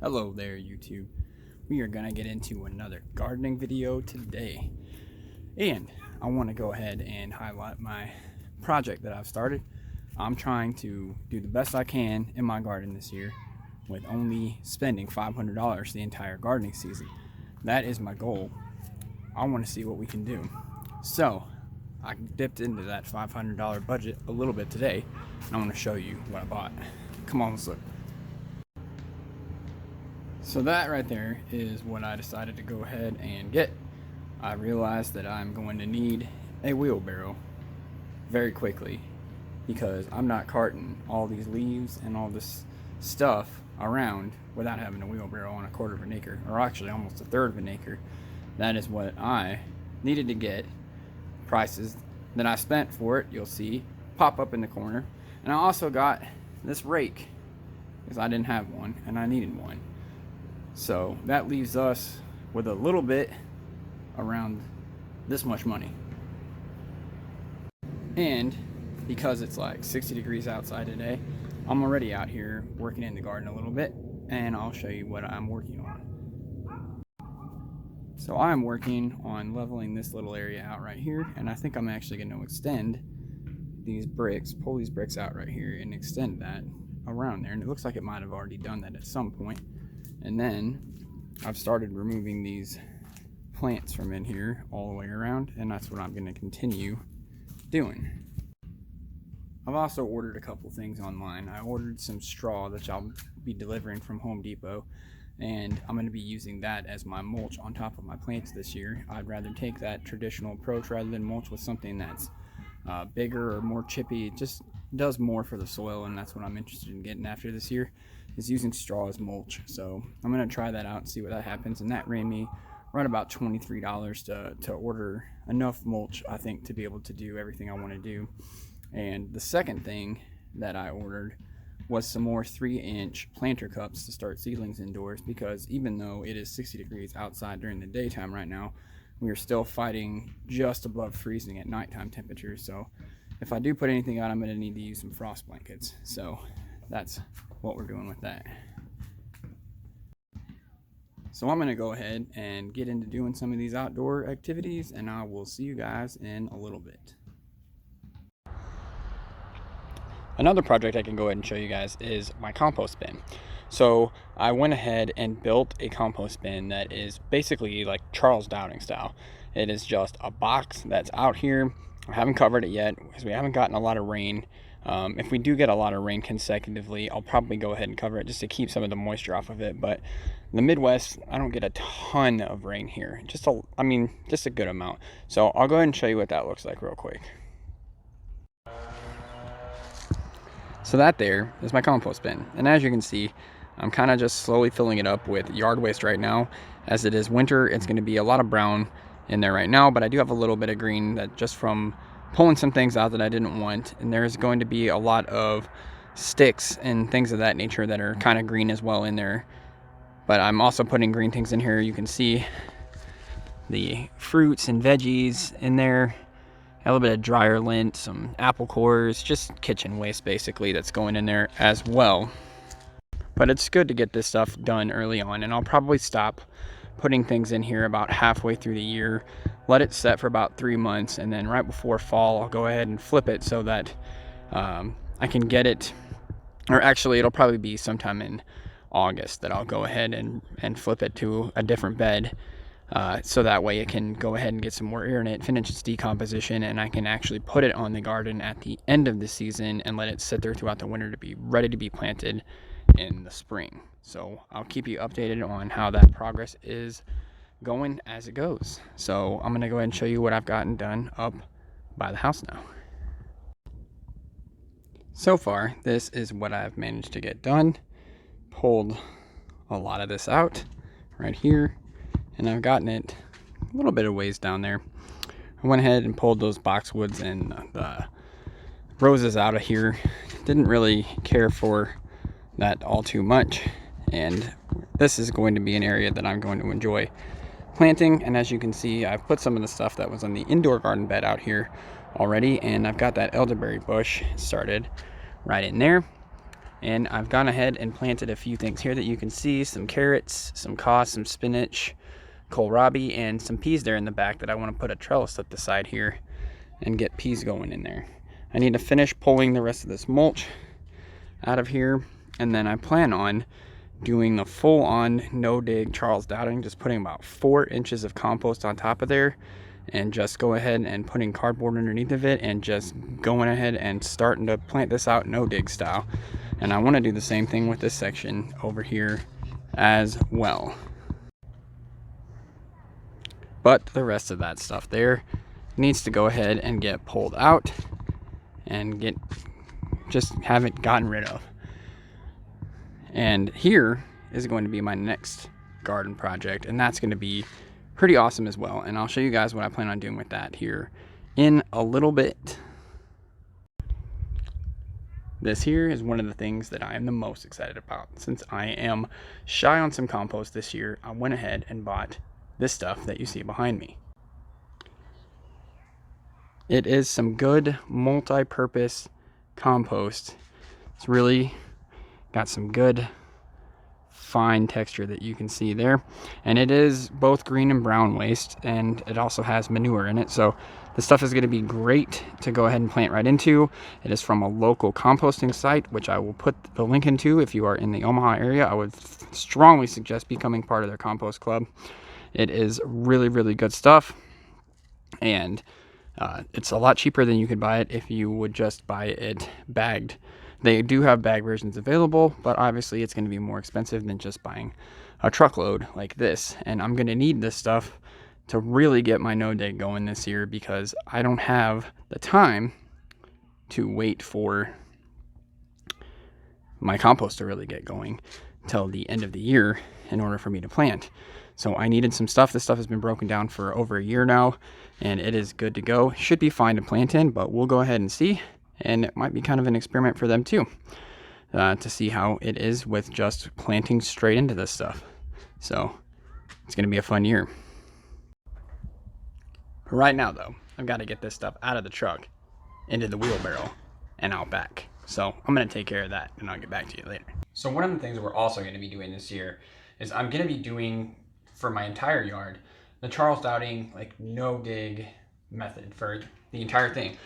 Hello there, YouTube. We are gonna get into another gardening video today, and I want to go ahead and highlight my project that I've started. I'm trying to do the best I can in my garden this year with only spending $500 the entire gardening season. That is my goal. I want to see what we can do. So I dipped into that $500 budget a little bit today, and I want to show you what I bought. Come on, let's look. So that right there is what I decided to go ahead and get. I realized that I'm going to need a wheelbarrow very quickly because I'm not carting all these leaves and all this stuff around without having a wheelbarrow on a quarter of an acre, or actually almost a third of an acre. That is what I needed to get. Prices that I spent for it, you'll see pop up in the corner. And I also got this rake because I didn't have one and I needed one. So that leaves us with a little bit around this much money. And because it's like 60 degrees outside today, I'm already out here working in the garden a little bit, and I'll show you what I'm working on. So I'm working on leveling this little area out right here, and I think I'm actually going to extend these bricks, pull these bricks out right here and extend that around there. And it looks like it might have already done that at some point. And then I've started removing these plants from in here all the way around, and that's what I'm going to continue doing. I've also ordered a couple things online. I ordered some straw that I'll be delivering from Home Depot, and I'm going to be using that as my mulch on top of my plants this year. I'd rather take that traditional approach rather than mulch with something that's bigger or more chippy. It just does more for the soil, and that's what I'm interested in getting after this year, is using straw as mulch. So I'm going to try that out and see what that happens. And that ran me right about $23 to order enough mulch, I think, to be able to do everything I want to do. And the second thing that I ordered was some more 3-inch planter cups to start seedlings indoors, because even though it is 60 degrees outside during the daytime right now, we are still fighting just above freezing at nighttime temperatures. So if I do put anything out, I'm going to need to use some frost blankets. So that's what we're doing with that. So I'm going to go ahead and get into doing some of these outdoor activities, and I will see you guys in a little bit. Another project I can go ahead and show you guys is my compost bin. So I went ahead and built a compost bin that is basically like Charles Dowding style. It is just a box that's out here. I haven't covered it yet because we haven't gotten a lot of rain. If we do get a lot of rain consecutively, I'll probably go ahead and cover it just to keep some of the moisture off of it. But in the Midwest, I don't get a ton of rain here. Just a good amount. So I'll go ahead and show you what that looks like real quick. So that there is my compost bin. And as you can see, I'm kind of just slowly filling it up with yard waste right now. As it is winter, it's going to be a lot of brown in there right now, but I do have a little bit of green that just from pulling some things out that I didn't want. And there's going to be a lot of sticks and things of that nature that are kind of green as well in there. But I'm also putting green things in here. You can see the fruits and veggies in there. A little bit of dryer lint, some apple cores, just kitchen waste basically that's going in there as well. But it's good to get this stuff done early on, and I'll probably stop putting things in here about halfway through the year, let it set for about 3 months, and then right before fall I'll go ahead and flip it so that I can get it, or actually it'll probably be sometime in August that I'll go ahead and flip it to a different bed. So that way it can go ahead and get some more air in it, finish its decomposition, and I can actually put it on the garden at the end of the season and let it sit there throughout the winter to be ready to be planted in the spring. So I'll keep you updated on how that progress is going as it goes. So I'm going to go ahead and show you what I've gotten done up by the house now. So far, this is what I've managed to get done. Pulled a lot of this out right here, and I've gotten it a little bit of ways down there. I went ahead and pulled those boxwoods and the roses out of here. Didn't really care for that all too much, and this is going to be an area that I'm going to enjoy planting. And as you can see, I've put some of the stuff that was on the indoor garden bed out here already, and I've got that elderberry bush started right in there. And I've gone ahead and planted a few things here that you can see, some carrots, some cos, some spinach, kohlrabi, and some peas there in the back that I want to put a trellis up the side here and get peas going in there. I need to finish pulling the rest of this mulch out of here, and then I plan on doing the full-on no-dig Charles Dowding, just putting about 4 inches of compost on top of there, and just go ahead and putting cardboard underneath of it and just going ahead and starting to plant this out no-dig style. And I want to do the same thing with this section over here as well. But the rest of that stuff there needs to go ahead and get pulled out and just have it gotten rid of. And here is going to be my next garden project, and that's going to be pretty awesome as well. And I'll show you guys what I plan on doing with that here in a little bit. This here is one of the things that I am the most excited about. Since I am shy on some compost this year, I went ahead and bought this stuff that you see behind me. It is some good multi-purpose compost. It's really got some good fine texture that you can see there, and it is both green and brown waste, and it also has manure in it, so this stuff is going to be great to go ahead and plant right into. It is from a local composting site, which I will put the link into. If you are in the Omaha area, I would strongly suggest becoming part of their compost club. It is really, really good stuff, and it's a lot cheaper than you could buy it if you would just buy it bagged. They do have bag versions available, but obviously it's going to be more expensive than just buying a truckload like this. And I'm going to need this stuff to really get my no-dig going this year, because I don't have the time to wait for my compost to really get going till the end of the year in order for me to plant. So I needed some stuff. This stuff has been broken down for over a year now, and it is good to go. Should be fine to plant in, but we'll go ahead and see. And it might be kind of an experiment for them too, to see how it is with just planting straight into this stuff. So it's going to be a fun year. Right now though, I've got to get this stuff out of the truck into the wheelbarrow and out back. So I'm going to take care of that, and I'll get back to you later. So one of the things we're also going to be doing this year is I'm going to be doing for my entire yard the Charles Dowding no dig method for the entire thing.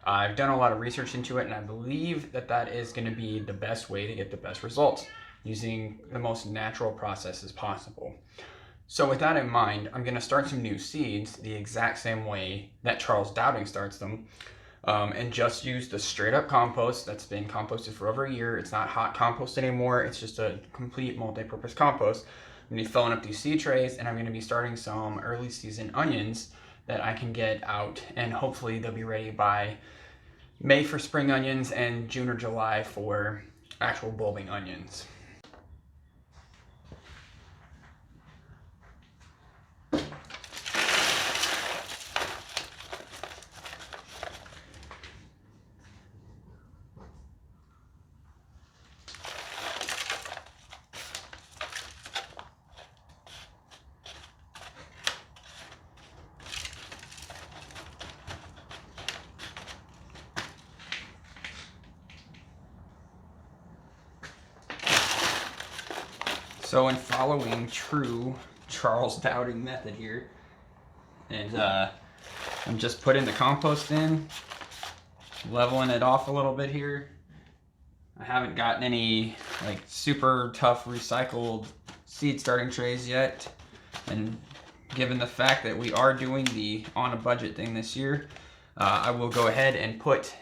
I've done a lot of research into it, and I believe that that is going to be the best way to get the best results, using the most natural processes possible. So with that in mind, I'm going to start some new seeds the exact same way that Charles Dowding starts them, and just use the straight up compost that's been composted for over a year. It's not hot compost anymore. It's just a complete multi-purpose compost. I'm going to be filling up these seed trays, and I'm going to be starting some early season onions that I can get out, and hopefully they'll be ready by May for spring onions and June or July for actual bulbing onions. So in following true Charles Dowding method here, and I'm just putting the compost in, leveling it off a little bit here. I haven't gotten any super tough recycled seed starting trays yet, and given the fact that we are doing the on a budget thing this year, I will go ahead and put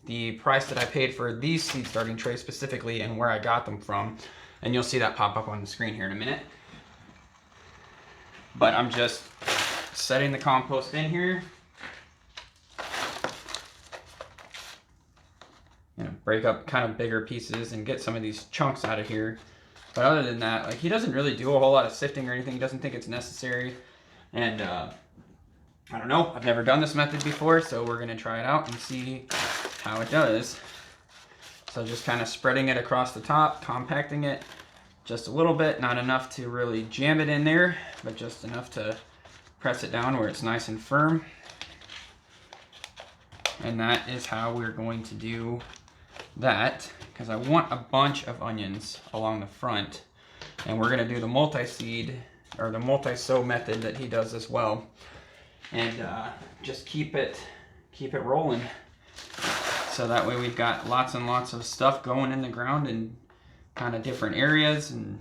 the price that I paid for these seed starting trays specifically and where I got them from, and you'll see that pop up on the screen here in a minute. But I'm just setting the compost in here. Break up kind of bigger pieces and get some of these chunks out of here. But other than that, he doesn't really do a whole lot of sifting or anything. He doesn't think it's necessary. And I don't know, I've never done this method before, so we're gonna try it out and see how it does. So just kind of spreading it across the top, compacting it just a little bit, not enough to really jam it in there, but just enough to press it down where it's nice and firm. And that is how we're going to do that because I want a bunch of onions along the front. And we're gonna do the multi-seed or the multi-sow method that he does as well. And just keep it rolling. So that way we've got lots and lots of stuff going in the ground in kind of different areas, and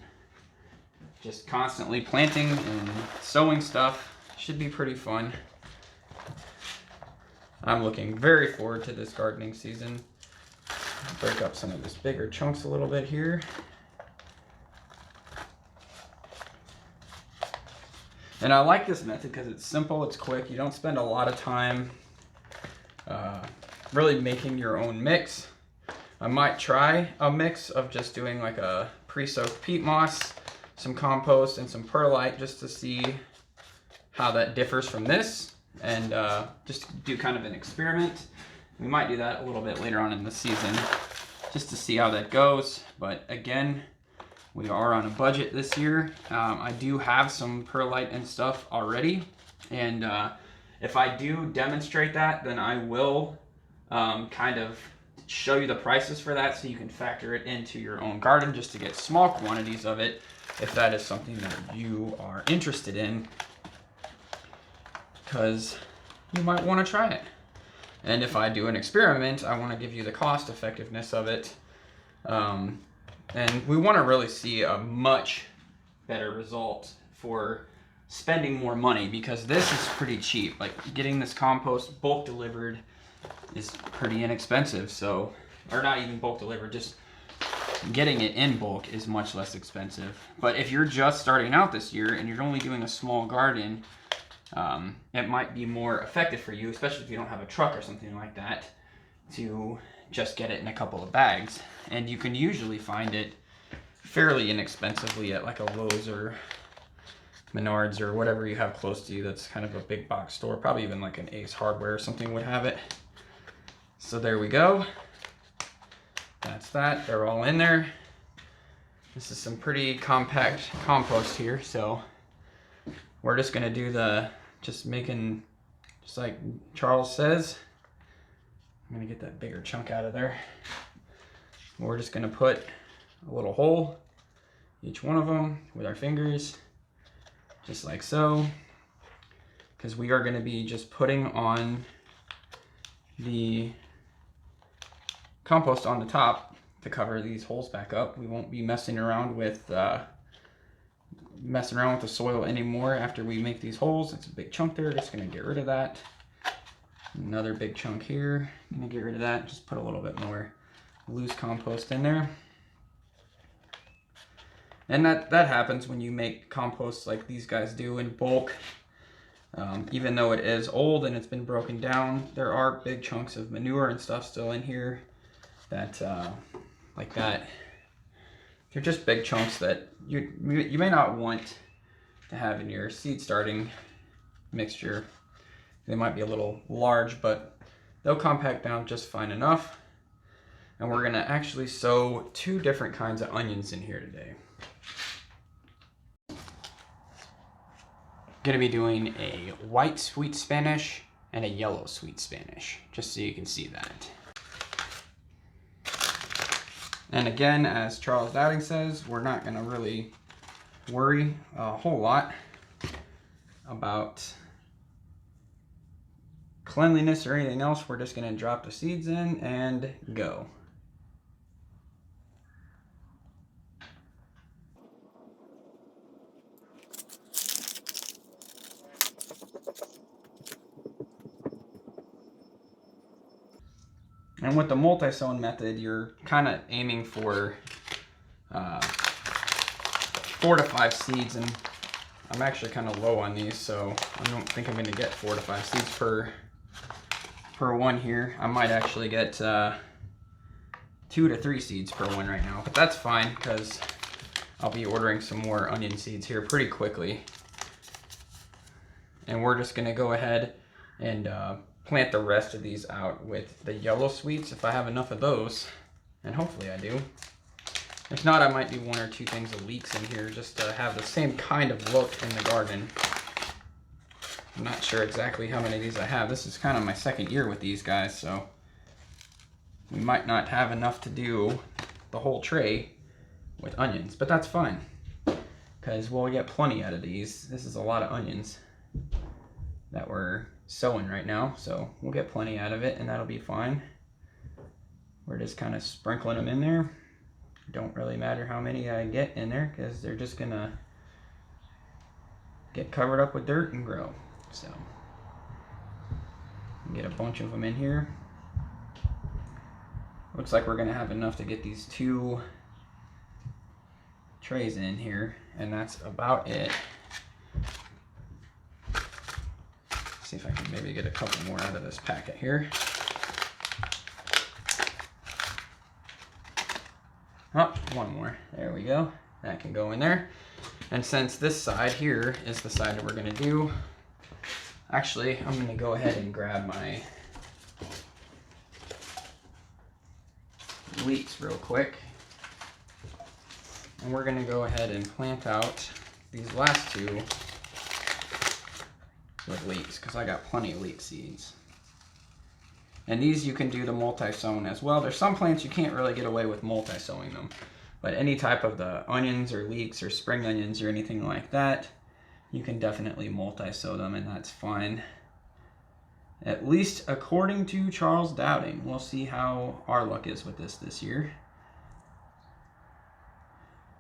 just constantly planting and sowing stuff. Should be pretty fun. I'm looking very forward to this gardening season. Break up some of this bigger chunks a little bit here. And I like this method because it's simple, it's quick. You don't spend a lot of time really making your own mix. I might try a mix of just doing like a pre-soaked peat moss, some compost, and some perlite just to see how that differs from this, and just do kind of an experiment. We might do that a little bit later on in the season just to see how that goes. But again, we are on a budget this year. I do have some perlite and stuff already, and if I do demonstrate that, then I will kind of show you the prices for that so you can factor it into your own garden just to get small quantities of it if that is something that you are interested in, because you might want to try it. And if I do an experiment, I want to give you the cost effectiveness of it. And we want to really see a much better result for spending more money, because this is pretty cheap. Like getting this compost bulk delivered is pretty inexpensive. So, or not even bulk delivered, just getting it in bulk is much less expensive. But if you're just starting out this year and you're only doing a small garden, it might be more effective for you, especially if you don't have a truck or something like that, to just get it in a couple of bags. And you can usually find it fairly inexpensively at like a Lowe's or Menards or whatever you have close to you that's kind of a big box store. Probably even like an Ace Hardware or something would have it. So there we go. That's that. They're all in there. This is some pretty compact compost here, so we're just gonna do just like Charles says. I'm gonna get that bigger chunk out of there. We're just gonna put a little hole, each one of them, with our fingers, just like so, because we are gonna be just putting on the compost on the top to cover these holes back up. We won't be messing around with the soil anymore after we make these holes. It's a big chunk there, just gonna get rid of that. Another big chunk here, gonna get rid of that, just put a little bit more loose compost in there. And that happens when you make compost like these guys do in bulk. Even though it is old and it's been broken down, there are big chunks of manure and stuff still in here that, like that. They're just big chunks that you may not want to have in your seed starting mixture. They might be a little large, but they'll compact down just fine enough. And we're gonna actually sow 2 different kinds of onions in here today. Gonna be doing a white sweet Spanish and a yellow sweet Spanish, just so you can see that. And again, as Charles Dowding says, we're not gonna really worry a whole lot about cleanliness or anything else. We're just gonna drop the seeds in and go. And with the multi-sown method, you're kind of aiming for 4 to 5 seeds, and I'm actually kind of low on these, so I don't think I'm going to get 4 to 5 seeds per one here. I might actually get 2 to 3 seeds per one right now, but that's fine because I'll be ordering some more onion seeds here pretty quickly. And we're just going to go ahead and plant the rest of these out with the yellow sweets if I have enough of those, and hopefully I do. If not, I might do 1 or 2 things of leeks in here just to have the same kind of look in the garden. I'm not sure exactly how many of these I have. This is kind of my second year with these guys, so we might not have enough to do the whole tray with onions, but that's fine because we'll get plenty out of these. This is a lot of onions that we're sowing right now, so we'll get plenty out of it, and that'll be fine. We're just kind of sprinkling them in there. Don't really matter how many I get in there because they're just gonna get covered up with dirt and grow. So get a bunch of them in here. Looks like we're gonna have enough to get these 2 trays in here, and that's about it. See if I can maybe get a couple more out of this packet here. Oh, one more. There we go. That can go in there. And since this side here is the side that we're gonna do, actually, I'm gonna go ahead and grab my leeks real quick. And we're gonna go ahead and plant out these last 2 with leeks, because I got plenty of leek seeds. And these you can do the multi-sown as well. There's some plants you can't really get away with multi-sowing them, but any type of the onions or leeks or spring onions or anything like that, you can definitely multi-sow them, and that's fine. At least according to Charles Dowding. We'll see how our luck is with this year.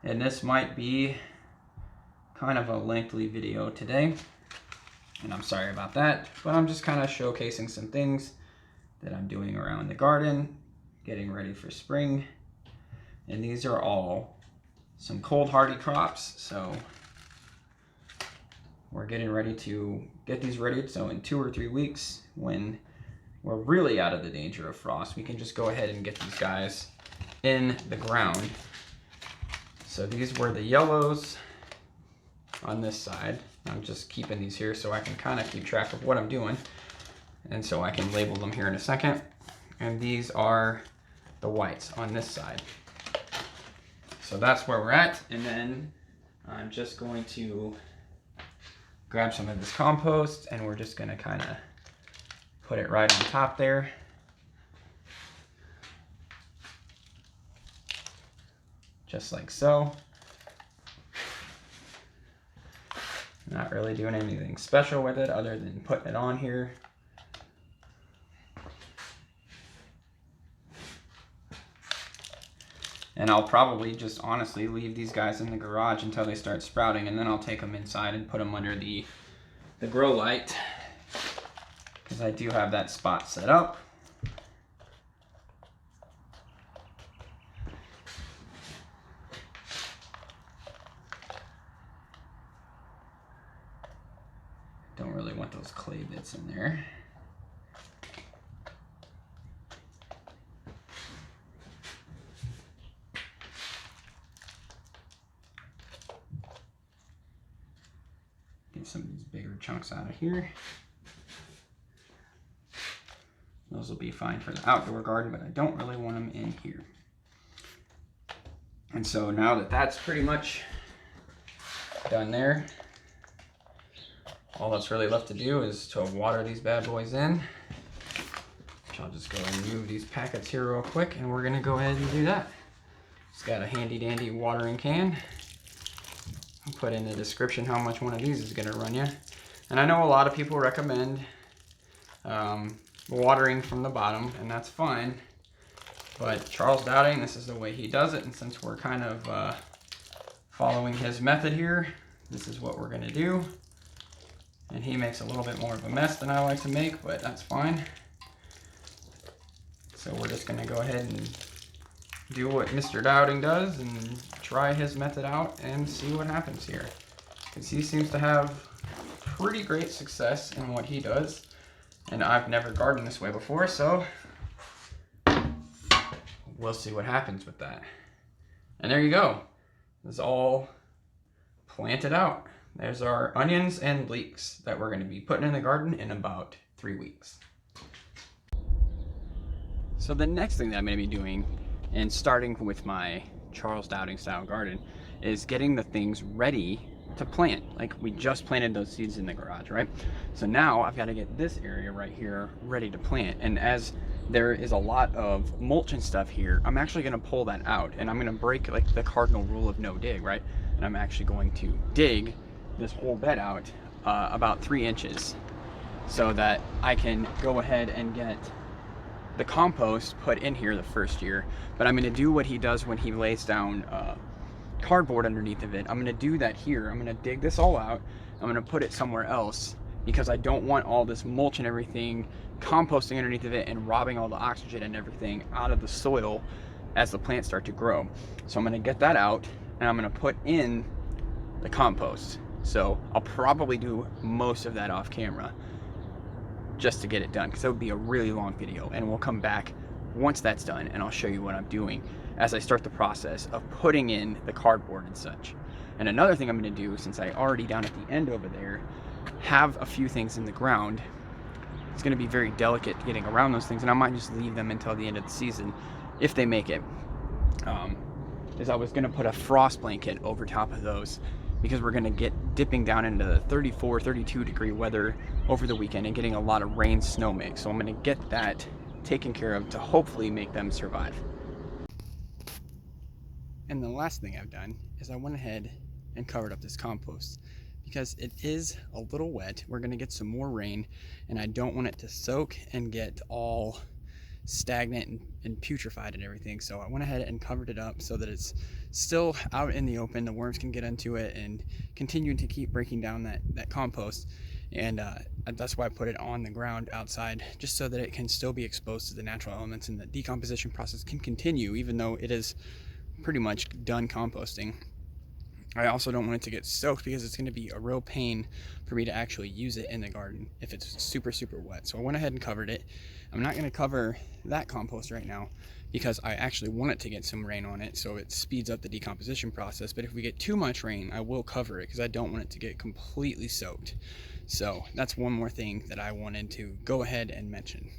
And this might be kind of a lengthy video today, and I'm sorry about that, but I'm just kind of showcasing some things that I'm doing around the garden, getting ready for spring. And these are all some cold hardy crops, so we're getting ready to get these ready. So in 2 or 3 weeks, when we're really out of the danger of frost, we can just go ahead and get these guys in the ground. So these were the yellows on this side. I'm just keeping these here so I can kind of keep track of what I'm doing, and so I can label them here in a second. And these are the whites on this side. So that's where we're at. And then I'm just going to grab some of this compost, and we're just going to kind of put it right on top there. Just like so. Not really doing anything special with it other than putting it on here. And I'll probably just honestly leave these guys in the garage until they start sprouting, and then I'll take them inside and put them under the grow light, because I do have that spot set up. Don't really want those clay bits in there. Get some of these bigger chunks out of here. Those will be fine for the outdoor garden, but I don't really want them in here. And so now that that's pretty much done there, all that's really left to do is to water these bad boys in. Which I'll just go and move these packets here real quick, and we're gonna go ahead and do that. It's got a handy dandy watering can. I'll put in the description how much one of these is gonna run you. And I know a lot of people recommend watering from the bottom, and that's fine. But Charles Dowding, this is the way he does it, and since we're kind of following his method here, this is what we're gonna do. And he makes a little bit more of a mess than I like to make, but that's fine. So we're just gonna go ahead and do what Mr. Dowding does and try his method out and see what happens here. Because he seems to have pretty great success in what he does. And I've never gardened this way before, so we'll see what happens with that. And there you go. It's all planted out. There's our onions and leeks that we're going to be putting in the garden in about 3 weeks. So the next thing that I'm going to be doing, and starting with my Charles Dowding style garden, is getting the things ready to plant. Like, we just planted those seeds in the garage, right? So now I've got to get this area right here ready to plant. And as there is a lot of mulch and stuff here. I'm actually going to pull that out, and I'm going to break like the cardinal rule of no dig, right? And I'm actually going to dig this whole bed out about 3 inches so that I can go ahead and get the compost put in here the first year. But I'm going to do what he does when he lays down cardboard underneath of it. I'm going to do that here. I'm going to dig this all out. I'm going to put it somewhere else because I don't want all this mulch and everything composting underneath of it and robbing all the oxygen and everything out of the soil as the plants start to grow. So I'm going to get that out and I'm going to put in the compost. So I'll probably do most of that off camera just to get it done, because that would be a really long video, and we'll come back once that's done and I'll show you what I'm doing as I start the process of putting in the cardboard and such. And another thing I'm going to do, since I already down at the end over there have a few things in the ground, it's going to be very delicate getting around those things, and I might just leave them until the end of the season if they make it. Is I was going to put a frost blanket over top of those, because we're going to get dipping down into the 34, 32 degree weather over the weekend and getting a lot of rain snow mix. So I'm going to get that taken care of to hopefully make them survive. And the last thing I've done is I went ahead and covered up this compost because it is a little wet. We're going to get some more rain and I don't want it to soak and get all stagnant and putrefied and everything. So I went ahead and covered it up so that it's still out in the open. The worms can get into it and continue to keep breaking down that compost. And that's why I put it on the ground outside, just so that it can still be exposed to the natural elements and the decomposition process can continue even though it is pretty much done composting. I also don't want it to get soaked because it's going to be a real pain for me to actually use it in the garden if it's super wet. So I went ahead and covered it. I'm not going to cover that compost right now because I actually want it to get some rain on it so it speeds up the decomposition process. But if we get too much rain, I will cover it because I don't want it to get completely soaked. So that's one more thing that I wanted to go ahead and mention.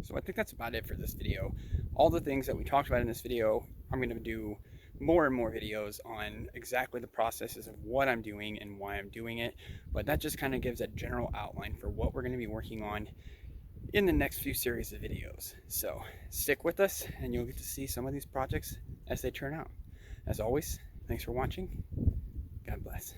So I think that's about it for this video. All the things that we talked about in this video, I'm going to do more and more videos on exactly the processes of what I'm doing and why I'm doing it. But that just kind of gives a general outline for what we're going to be working on in the next few series of videos. So stick with us and you'll get to see some of these projects as they turn out. As always, thanks for watching. God bless.